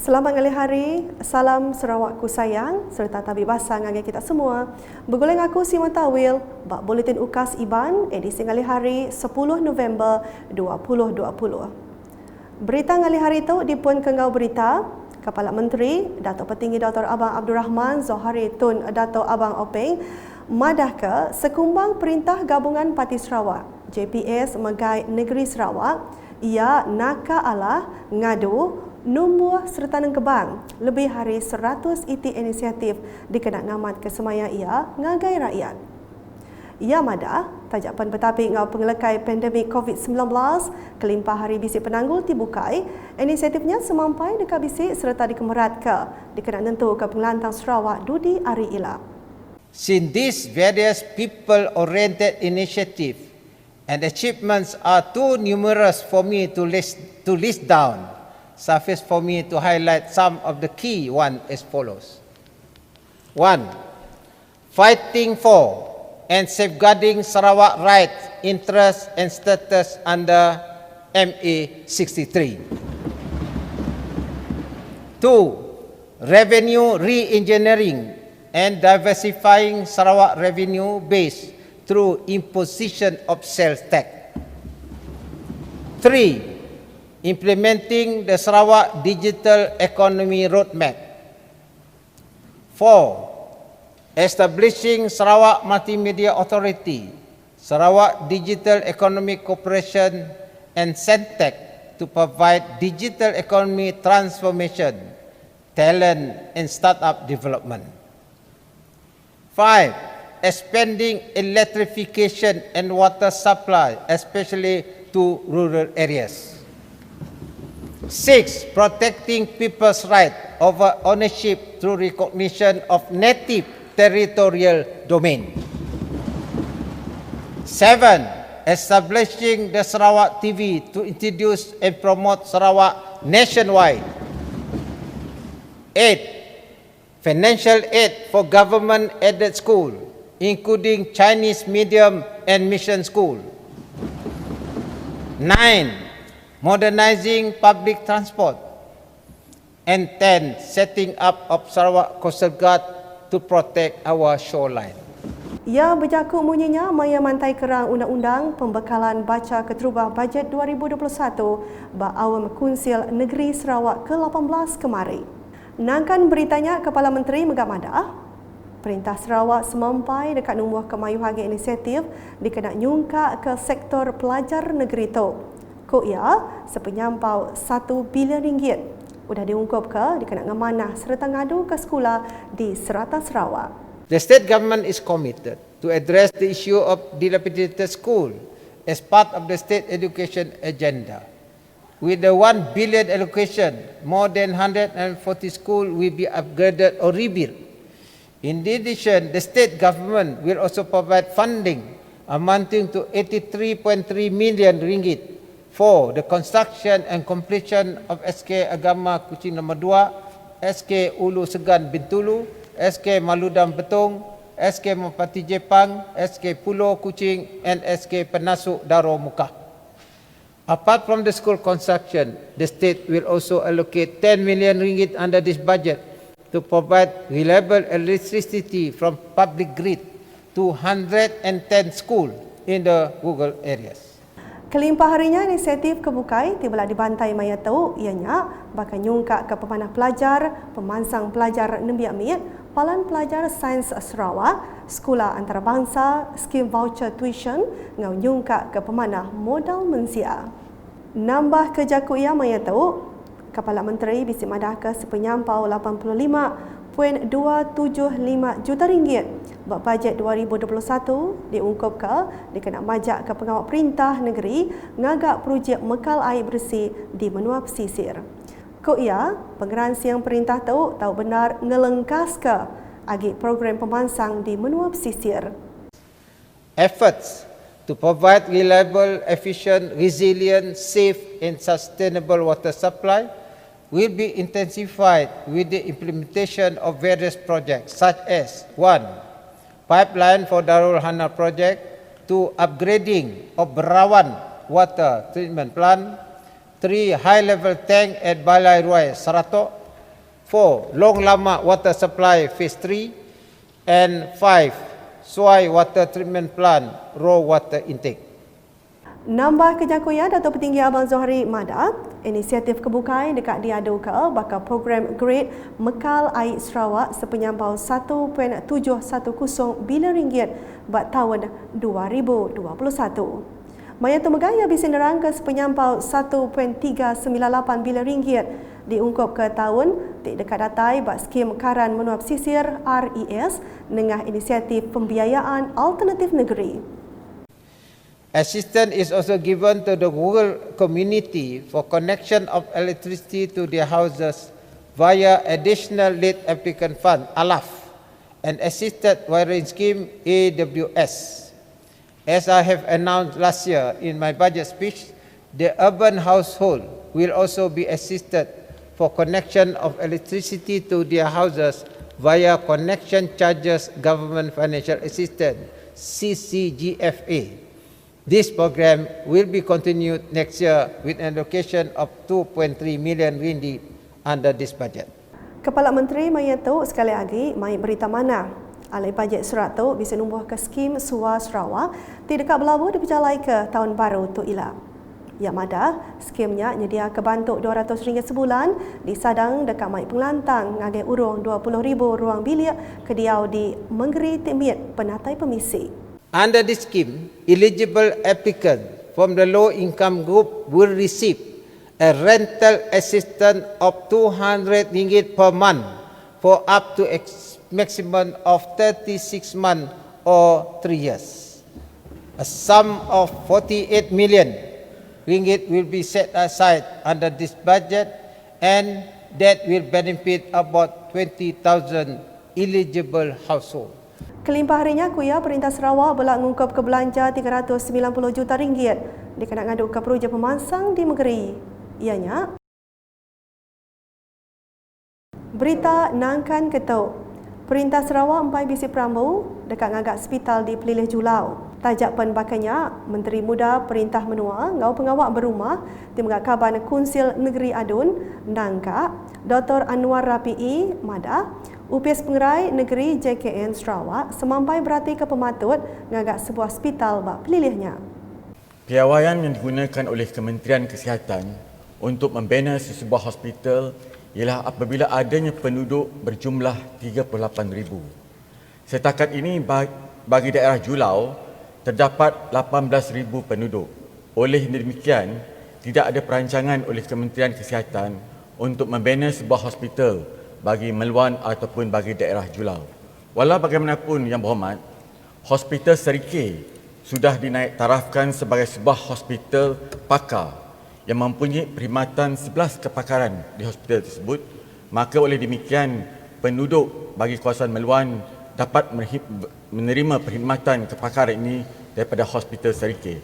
Selamat ngali hari, salam Sarawakku sayang serta tabib basah ngagi kita semua. Beguleng aku si Matawil, bak Buletin UKAS IBAN edisi ngali hari 10 November 2020. Berita ngali hari itu dipun kengau berita Kepala Menteri Datuk Petinggi Dr. Abang Abdul Rahman Zohari Tun Datuk Abang Openg madah ke sekumbang Perintah Gabungan Parti Sarawak JPS Megai Negeri Sarawak ia naka ala ngadu Numbuh serta Nengkebang lebih hari 100 iti inisiatif dikenak ngamat kesemaya ia ngagai rakyat. Ia madah tajapan petapik ngau pengelekai pandemik COVID-19 kelimpah hari bisik penanggul dibukai inisiatifnya semampai dekat bisik serta dikemerat ke dikenak nentu ke pengelantang Sarawak Dudi Ari Ila. Since these various people-oriented initiatives and achievements are too numerous for me to list down, suffice for me to highlight some of the key ones as follows. 1. Fighting for and safeguarding Sarawak rights, interests and status under MA 63. 2. Revenue re-engineering and diversifying Sarawak revenue base through imposition of sales tax. 3. Implementing the Sarawak Digital Economy Roadmap. 4. Establishing Sarawak Multimedia Authority, Sarawak Digital Economic Corporation and SENTEC to provide digital economy transformation, talent and startup development. 5. Expanding electrification and water supply, especially to rural areas. 6. Protecting people's right over ownership through recognition of native territorial domain. 7. Establishing the Sarawak TV to introduce and promote Sarawak nationwide. 8. Financial aid for government-aided school, including Chinese medium and mission school. 9. Modernizing public transport. And 10. Setting up of Sarawak Coastal Guard to protect our shoreline. Ia berjaku munyinya maya mantai kerang undang-undang pembekalan baca keterubah bajet 2021 ba Awam Kunsil Negeri Sarawak ke-18 kemari. Nangkan beritanya Kepala Menteri Megamadah, Perintah Sarawak semampai dekat numbuh kemayuhan inisiatif dikenak nyungka ke sektor pelajar negeri itu. Ko ia sepenyampau 1 bilion ringgit sudah diungkup ke dikenak ngamanah serta ngadu ke sekolah di serata Sarawak. The state government is committed to address the issue of dilapidated school as part of the state education agenda. With the 1 billion allocation, more than 140 schools will be upgraded or rebuilt. In addition, the state government will also provide funding amounting to 83.3 million ringgit for the construction and completion of SK Agama Kuching No. 2, SK Ulu Segan Bintulu, SK Maludam Betong, SK Mapati Jepang, SK Pulau Kuching and SK Penasuk Daro Mukah. Apart from the school construction, the state will also allocate 10 million ringgit under this budget to provide reliable electricity from public grid to 110 schools in the rural areas. Kelimpah harinya inisiatif kebukai tibalah dibantai maya tahu ianya bakal nyungkak ke pemanah pelajar, pemansang pelajar nembiak miat, palan pelajar sains Sarawak, sekolah antarabangsa, skim voucher tuition ngau nyungkak ke pemanah modal mensia. Nambah ke jaku ia maya tahu Kepala Menteri bisik madah ke sepenyampau 85.275 juta ringgit bak bajet 2021 diungkup ke dikenak majak ke pengawal perintah negeri ngagak projek mekal air bersih di menua pesisir. Ko ia pengeran siang perintah tahu benar ngelengkas ke agi program pemansang di menua pesisir. Efforts to provide reliable, efficient, resilient, safe and sustainable water supply will be intensified with the implementation of various projects such as 1. Pipeline for Darul Hana project, 2. Upgrading of Berawan water treatment plant, 3. High level tank at Balai Ruai, Saratok, 4. Long Lama Water Supply Phase 3. And 5. Suai Water Treatment Plant Raw Water Intake. Nambah kejakuan Dato' Petinggi Abang Zohari Mada, inisiatif kebukai dekat diadu ke bakal program Grade Mekal Air Sarawak sepenyampau 1.710 bilion ringgit buat tahun 2021. Maya Tumegaya bisi nerang ke sepenyampau 1.398 bilion ringgit diungkup ke tahun di dekat datai buat skim Karan Menuap Sisir RES dengan inisiatif pembiayaan alternatif negeri. Assistance is also given to the rural community for connection of electricity to their houses via Additional Late Applicant Fund (ALAF) and Assisted Wiring Scheme (AWS). As I have announced last year in my budget speech, the urban household will also be assisted for connection of electricity to their houses via Connection Charges Government Financial Assistance (CCGFA). This program will be continued next year with an allocation of 2.3 million ringgit under this budget. Kepala Menteri Maya tu sekali lagi mai berita mana alai bajet surat tu bisa numbuh ke skim Suar Sarawak di dekat Belabu diperjalai ke tahun baru tu ila. Ya mada, skimnya nyedia kebantuk RM200 sebulan disadang dekat mai pengelantang ngagai urung RM20,000 ruang bilik kediau di Menggeri Timit Penatai Pemisi. Under this scheme, eligible applicants from the low income group will receive a rental assistance of RM200 per month for up to a maximum of 36 months or 3 years. A sum of RM48 million will be set aside under this budget, and that will benefit about 20,000 eligible households. Kelimpah harinya kuya Perintah Sarawak belak mengungkap ke belanja RM390 juta dikenak ngaduk ke peruja pemansang di Menggeri. Ianya berita nangkan ketuk. Perintah Sarawak empai bisi perambu dekat ngagak hospital di Pelilih Julau. Tajak penbakanya Menteri Muda Perintah Menua ngau pengawak berumah di Megak Kaban Kunsil Negeri Adun Nangka Dr. Anwar Rafi'i Mada UPS Pengerai Negeri JKN Sarawak semampai berarti ke pematut ngagak sebuah hospital bak pelilihnya. Piawaian yang digunakan oleh Kementerian Kesihatan untuk membina sebuah hospital ialah apabila adanya penduduk berjumlah 38,000. Setakat ini bagi daerah Julau terdapat 18,000 penduduk. Oleh demikian, tidak ada perancangan oleh Kementerian Kesihatan untuk membina sebuah hospital bagi Meluan ataupun bagi daerah Julau. Walau bagaimanapun Yang Berhormat, Hospital Serikir sudah dinaik tarafkan sebagai sebuah hospital pakar yang mempunyai perkhidmatan 11 kepakaran di hospital tersebut, maka oleh demikian penduduk bagi kawasan Meluan dapat menerima perkhidmatan kepakaran ini daripada Hospital Serikir.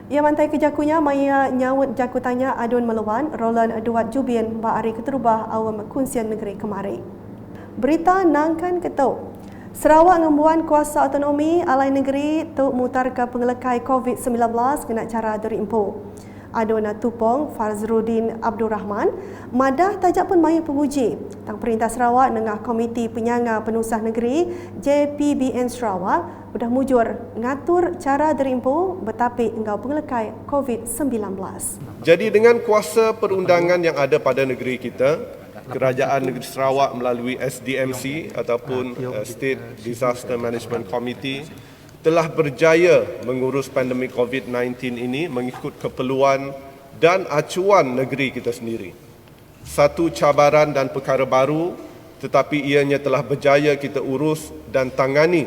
Ia mantai kejakunya maya nyawut jakutannya Adun Meluan Roland Duat Jubin ba hari keterubah awam kunsian negeri kemari. Berita nangkan ketuk. Sarawak ngembuan kuasa autonomi alai negeri tu mutar ke pengelekai COVID-19 kena cara dari impo. Aduna Tupong Fazrudin Abdul Rahman madah tajak pun maya penguji tang Perintah Sarawak dengan Komiti Penyangga Penusah Negeri JPBN Sarawak sudah mujur ngatur cara derimpu betapi engkau pengelekai COVID-19. Jadi dengan kuasa perundangan yang ada pada negeri kita, Kerajaan Negeri Sarawak melalui SDMC ataupun State Disaster Management Committee telah berjaya mengurus pandemik COVID-19 ini mengikut keperluan dan acuan negeri kita sendiri. Satu cabaran dan perkara baru tetapi ianya telah berjaya kita urus dan tangani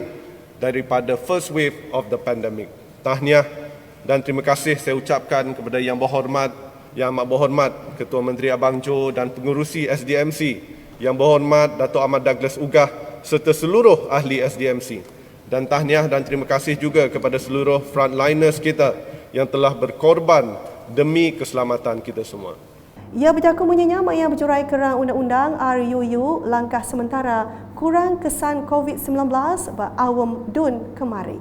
daripada first wave of the pandemic. Tahniah dan terima kasih saya ucapkan kepada Yang Amat Berhormat Ketua Menteri Abang Jo dan pengurusi SDMC, Yang Berhormat Dato' Ahmad Douglas Ugah serta seluruh ahli SDMC. Dan tahniah dan terima kasih juga kepada seluruh frontliners kita yang telah berkorban demi keselamatan kita semua. Ia berjaku bunyinya yang berjurai kerang undang-undang RUU langkah sementara kurang kesan COVID-19 berawam dun kemari.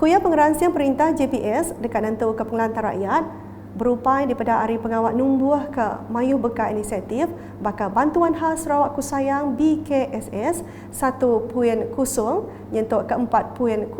Kuya pengeransian perintah JPS dekat nantu ke pengelantar rakyat berupai daripada Ari Pengawat Numbuh ke Mayuh Bekal Inisiatif bakal Bantuan Hal Sarawak Ku Sayang BKSS 1.0 nyentuk ke 4.0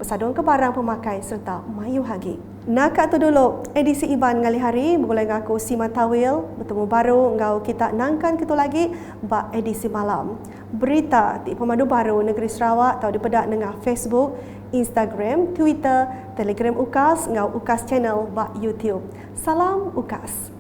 Persatuan Kebarang Pemakai serta Mayuh Hagi. Nak tu dulu edisi Iban ngali hari boleh ngaku si Matawil bertemu baru ngau kita nangkan kita lagi bak edisi malam. Berita ti pemandu baru negeri Sarawak tahu dipedak dengan Facebook, Instagram, Twitter, Telegram UKAS ngau UKAS channel bak YouTube. Salam UKAS.